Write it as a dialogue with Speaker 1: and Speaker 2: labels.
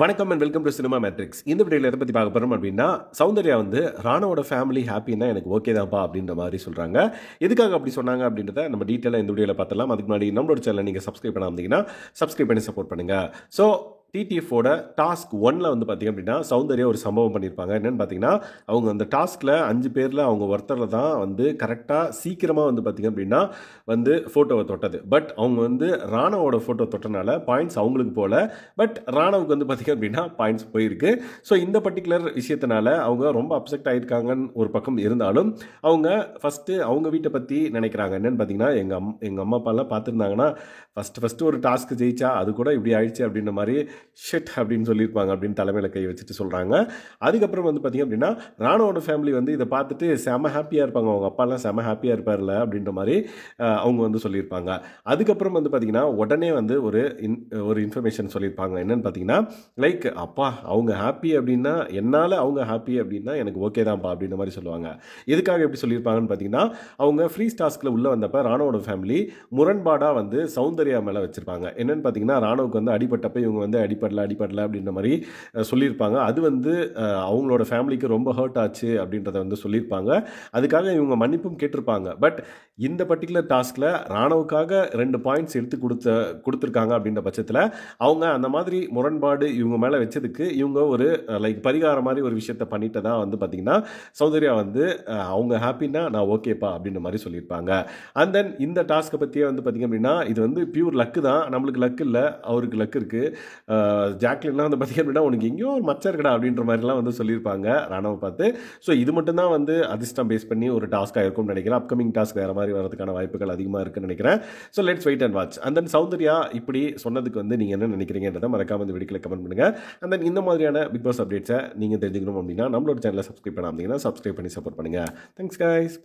Speaker 1: வணக்கம் and welcome to cinema matrix. இந்த வீடியோவில் எதை பற்றி பார்க்க போகிறோம் அப்படின்னா, சௌந்தர்யா வந்து ராணாவோட ஃபேமிலி ஹாப்பின்னா எனக்கு ஓகே தான்ப்பா அப்படின்ற மாதிரி சொல்கிறாங்க. எதுக்காக அப்படி சொன்னாங்க அப்படின்றத நம்ம டீட்டெயிலாக இந்த வீடியோவில் பார்த்துலாம். அதுக்கு முன்னாடி நம்மளோட சேனலை நீங்கள் சப்ஸ்கிரைப் பண்ணாமல் இருந்தீங்கன்னா சப்ஸ்கிரைப் பண்ணி சப்போர்ட் பண்ணுங்கள். ஸோ டிடிஎஃபோட டாஸ்க் 1ல் வந்து பார்த்திங்க அப்படின்னா சௌந்தர்யா ஒரு சம்பவம் பண்ணியிருப்பாங்க. என்னென்னு பார்த்தீங்கன்னா, அவங்க அந்த டாஸ்கில் 5 பேரில் அவங்க ஒருத்தரில் தான் வந்து கரெக்டாக சீக்கிரமாக வந்து பார்த்திங்க அப்படின்னா வந்து ஃபோட்டோவை தொட்டது. பட் அவங்க வந்து ராணாவோட ஃபோட்டோ தொட்டனால பாயிண்ட்ஸ் அவங்களுக்கு போகல. பட் ராணாவுக்கு வந்து பார்த்திங்க அப்படின்னா பாயிண்ட்ஸ் போயிருக்கு. ஸோ இந்த பர்டிகுலர் விஷயத்தினால அவங்க ரொம்ப அப்செக்ட் ஆகியிருக்காங்கன்னு ஒரு பக்கம் இருந்தாலும், அவங்க ஃபஸ்ட்டு அவங்க வீட்டை பற்றி நினைக்கிறாங்க. என்னென்னு பார்த்தீங்கன்னா, எங்கள் அம்மா அப்பாலாம் பார்த்துருந்தாங்கன்னா ஃபஸ்ட்டு ஒரு டாஸ்க்கு ஜெயிச்சா அது கூட இப்படி ஆயிடுச்சு அப்படின்ற மாதிரி ஷிட் அப்படின்னு சொல்லியிருப்பாங்க அப்படின்னு தலைமையில் கை வச்சுட்டு சொல்கிறாங்க. அதுக்கப்புறம் வந்து பார்த்திங்க அப்படின்னா, ராணாவோட ஃபேமிலி வந்து இதை பார்த்துட்டு செம ஹாப்பியாக இருப்பாங்க. அவங்க அப்பாலாம் செம ஹாப்பியாக இருப்பார்ல அப்படின்ற மாதிரி அவங்க வந்து சொல்லியிருப்பாங்க. அதுக்கப்புறம் வந்து பார்த்திங்கன்னா உடனே வந்து ஒரு இன்ஃபர்மேஷன் சொல்லியிருப்பாங்க. என்னென்னு பார்த்தீங்கன்னா, லைக் அப்பா அவங்க ஹாப்பி அப்படின்னா என்னால் அவங்க ஹாப்பி அப்படின்னா எனக்கு ஓகே தான்ப்பா அப்படின்ற மாதிரி சொல்லுவாங்க. எதுக்காக எப்படி சொல்லியிருப்பாங்கன்னு பார்த்தீங்கன்னா, அவங்க ஃப்ரீ டாஸ்கில் உள்ளே வந்தப்போ ராணாவோட ஃபேமிலி முரண்பாடாக வந்து சௌந்தர்யா மேலே வச்சுருப்பாங்க. என்னென்னு பார்த்தீங்கன்னா, ராணாவுக்கு வந்து அடிபட்டப்போ இவங்க வந்து அடிப்படல அப்படின்ற மாதிரி சொல்லியிருப்பாங்க. அது வந்து அவங்களோட ஃபேமிலிக்கு ரொம்ப ஹர்ட் ஆச்சு அப்படின்றத வந்து சொல்லியிருப்பாங்க. அதுக்காக இவங்க மன்னிப்பும் கேட்டிருப்பாங்க. பட் இந்த பர்டிகுலர் டாஸ்கில் ராணாவுக்காக 2 பாயிண்ட்ஸ் எடுத்து கொடுத்துருக்காங்க அப்படின்ற பட்சத்தில் அவங்க அந்த மாதிரி முரண்பாடு இவங்க மேலே வச்சதுக்கு இவங்க ஒரு லைக் பரிகாரம் மாதிரி ஒரு விஷயத்த பண்ணிட்டு தான் வந்து பார்த்திங்கன்னா சௌந்தர்யா வந்து அவங்க ஹாப்பின்னா நான் ஓகேப்பா அப்படின்ற மாதிரி சொல்லியிருப்பாங்க. அண்ட் தென் இந்த டாஸ்க்கை பற்றியே வந்து பார்த்திங்க அப்படின்னா, இது வந்து பியூர் லக்கு தான். நம்மளுக்கு லக்கு இல்லை, அவருக்கு லக்கு இருக்குது. ஜாக்லின்லாம் வந்து பார்த்திங்க அப்படின்னா உனக்கு எங்கேயோ ஒரு மச்சம் இருக்கடா அப்படின்ற மாதிரிலாம் வந்து சொல்லியிருப்பாங்க ராணாவை பார்த்து. ஸோ இது மட்டும்தான் வந்து அதிர்ஷ்டம் பேஸ் பண்ணி ஒரு டாஸ்க்காக இருக்கும்னு நினைக்கிறேன். அப்கமிங் டாஸ்க் வேறு மாதிரி வரதுக்கான வாய்ப்புகள் அதிகமாக இருக்குன்னு நினைக்கிறேன். So let's wait and watch. And then Soundarya இப்படி சொன்னதுக்கு வந்து நீங்கள் என்ன நினைக்கிறீங்கன்றதை மறக்காம இந்த வீடியோவில் கமெண்ட் பண்ணுங்கள். அண்ட் தென் இந்த மாதிரியான பிக் பாஸ் அப்டேட்ஸை நீங்கள் தெரிஞ்சுக்கணும் அப்படின்னா நம்மளோட சேனலை சப்ஸ்கிரைப் பண்ணாமல் சப்ஸ்கிரைப் பண்ணி சப்போர்ட் பண்ணுங்கள். Thanks guys.